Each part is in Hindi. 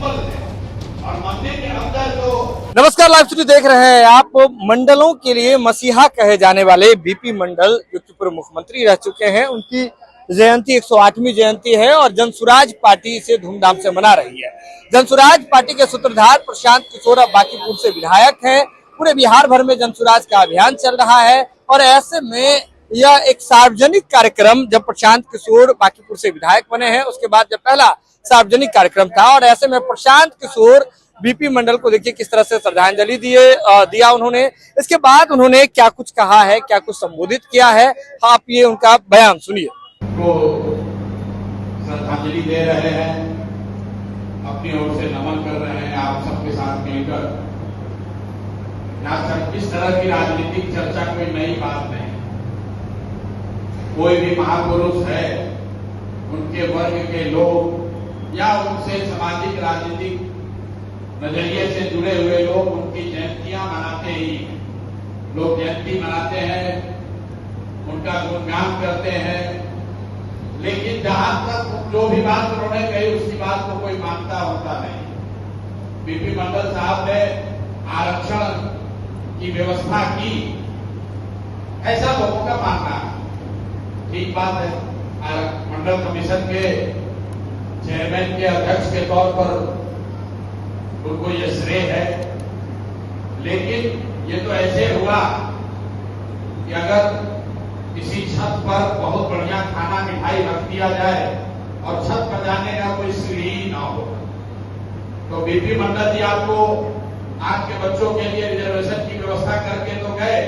सिंबल है और मंदिर के अंदर जो। नमस्कार, लाइव स्टूडियो देख रहे हैं आप। मंडलों के लिए मसीहा कहे जाने वाले बीपी मंडल जो कि पूर्व मुख्यमंत्री रह चुके हैं, उनकी जयंती 108वीं जयंती है और जनसुराज पार्टी इसे धूमधाम से मना रही है। जनसुराज पार्टी के सूत्रधार प्रशांत किशोर अब बांकीपुर से विधायक हैं। पूरे बिहार भर में जनसुराज का अभियान चल रहा है और ऐसे में यह एक सार्वजनिक कार्यक्रम, जब प्रशांत किशोर बांकीपुर से विधायक बने हैं उसके बाद जब पहला सार्वजनिक कार्यक्रम था और ऐसे में प्रशांत किशोर बीपी मंडल को देखिए किस तरह से श्रद्धांजलि दिया उन्होंने। इसके बाद उन्होंने क्या कुछ कहा है, क्या कुछ संबोधित किया है, आप ये उनका बयान सुनिए। को श्रद्धांजलि दे रहे हैं, अपनी ओर से नमन कर रहे हैं आप सबके साथ मिलकर। इस तरह की राजनीतिक चर्चा कोई नई बात नहीं। कोई भी महापुरुष है, उनके वर्ग के लोग या उनसे सामाजिक राजनीतिक नजरिए से जुड़े हुए लोग उनकी जयंतियां मनाते ही हैं। लोग जयंती मनाते हैं, उनका गुणगान करते हैं, लेकिन जहां तक जो भी बात उन्होंने कही उसकी बात को कोई मानता होता नहीं। बीपी मंडल साहब ने आरक्षण की व्यवस्था की, ऐसा लोगों का मानना है। ठीक बात है, मंडल कमीशन के चेयरमैन के अध्यक्ष के तौर पर उनको ये श्रेय है, लेकिन ये तो ऐसे हुआ कि अगर किसी छत पर बहुत बढ़िया खाना मिठाई रख दिया जाए और छत पर जाने का कोई सीढ़ी ना हो, तो बीपी मंडल जी आपको आपके बच्चों के लिए रिजर्वेशन की व्यवस्था करके तो गए,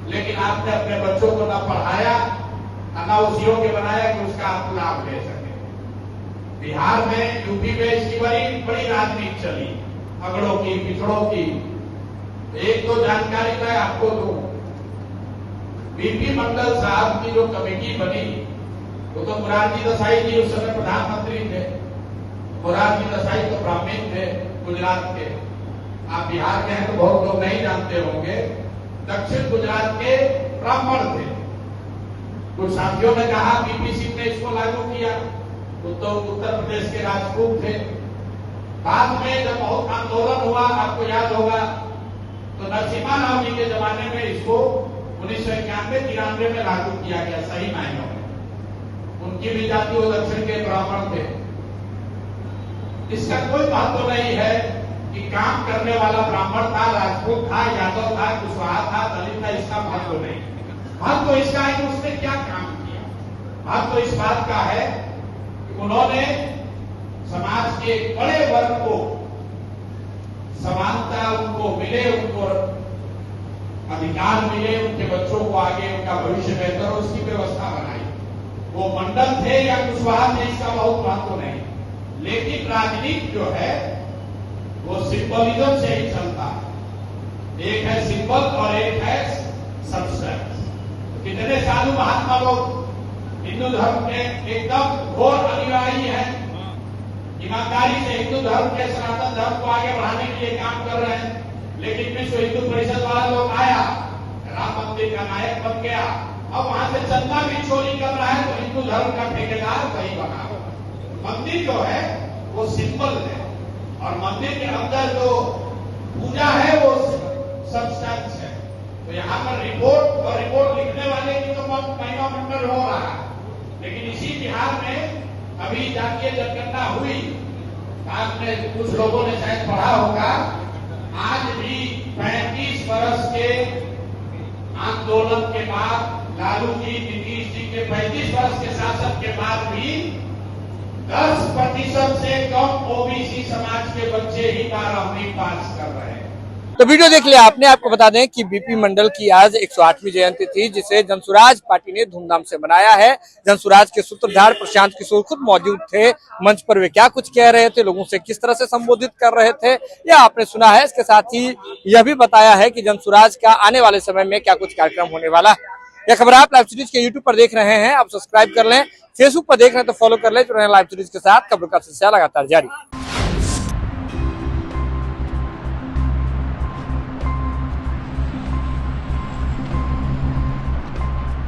लेकिन आपने अपने बच्चों को ना पढ़ाया ना उस योग्य बनाया कि उसका आप लाभ ले सके। बिहार में, यूपी में इसकी बड़ी राजनीति चली, अगड़ों की, पिछड़ों की। एक तो जानकारी मैं आपको दूं, बीपी मंडल साहब की जो कमेटी बनी वो तो मोरारजी देसाई जी उस समय प्रधानमंत्री थे। मोरारजी देसाई तो ब्राह्मण थे, गुजरात के। आप बिहार के हैं तो बहुत लोग नहीं जानते होंगे, दक्षिण गुजरात के ब्राह्मण थे। कुछ साथियों ने कहा बीपी सिंह ने इसको लागू किया, तो उत्तर प्रदेश के राजपूत थे। बाद में जब बहुत आंदोलन हुआ, आपको याद होगा, तो नरसिम्हा राव जी के जमाने में इसको 1991-93 में लागू किया गया सही मायनों में। उनकी भी जाति वो दक्षिण के ब्राह्मण थे। इसका कोई महत्व नहीं है कि काम करने वाला ब्राह्मण था, राजपूत था, यादव था, कुशवाहा था, दलित था, इसका महत्व नहीं। महत्व इसका है कि उसने क्या काम किया। महत्व इस बात का है कि उन्होंने समाज के बड़े वर्ग को समानता उनको मिले, उनको अधिकार मिले, उनके बच्चों को आगे उनका भविष्य बेहतर हो, उसकी व्यवस्था बनाई। वो मंडल थे या कुशवाहा थे, इसका बहुत महत्व नहीं। लेकिन राजनीति जो है वो सिंबलिज्म से ही चलता है। एक है सिंबल और एक है सब्सटेंस। कितने साधु महात्मा लोग हिंदू धर्म के एकदम घोर अनुयायी हैं, ईमानदारी से हिंदू धर्म के, सनातन धर्म को आगे बढ़ाने के लिए काम कर रहे हैं, लेकिन विश्व हिंदू परिषद वाला लोग आया, राम मंदिर का नायक बन गया, अब वहां से चंदा भी चोरी कर रहा है, तो हिंदू धर्म का ठेकेदार वही बना। मंदिर जो है वो सिंबल है और मंदिर के अंदर जो पूजा है वो सब्सटेंस है। तो यहाँ पर रिपोर्ट लिखने वाले की तो महिमा मंडल हो रहा है, लेकिन इसी बिहार में अभी जातीय जनगणना हुई, आपने कुछ लोगों ने शायद पढ़ा होगा, आज भी 35 वर्ष के आंदोलन के बाद, लालू जी, नीतीश जी के 35 वर्ष के शासन के बाद भी 10% से कम ओबीसी समाज के बच्चे ही 12वीं पास कर रहे हैं। तो वीडियो देख लिया आपने। आपको बता दें कि बीपी मंडल की आज 108वीं जयंती थी, जिसे जनसुराज पार्टी ने धूमधाम से मनाया है। जनसुराज के सूत्रधार प्रशांत किशोर खुद मौजूद थे मंच पर। वे क्या कुछ कह रहे थे, लोगों से किस तरह से संबोधित कर रहे थे, यह आपने सुना है। इसके साथ ही यह भी बताया है कि जनसुराज का आने वाले समय में क्या कुछ कार्यक्रम होने वाला है। यह खबर आप लाइव सीरीज के यूट्यूब पर देख रहे हैं, आप सब्सक्राइब कर लें। फेसबुक पर देख रहे हैं तो फॉलो कर लें। जो लाइव सीरीज के साथ खबरों का सिलसिला लगातार जारी।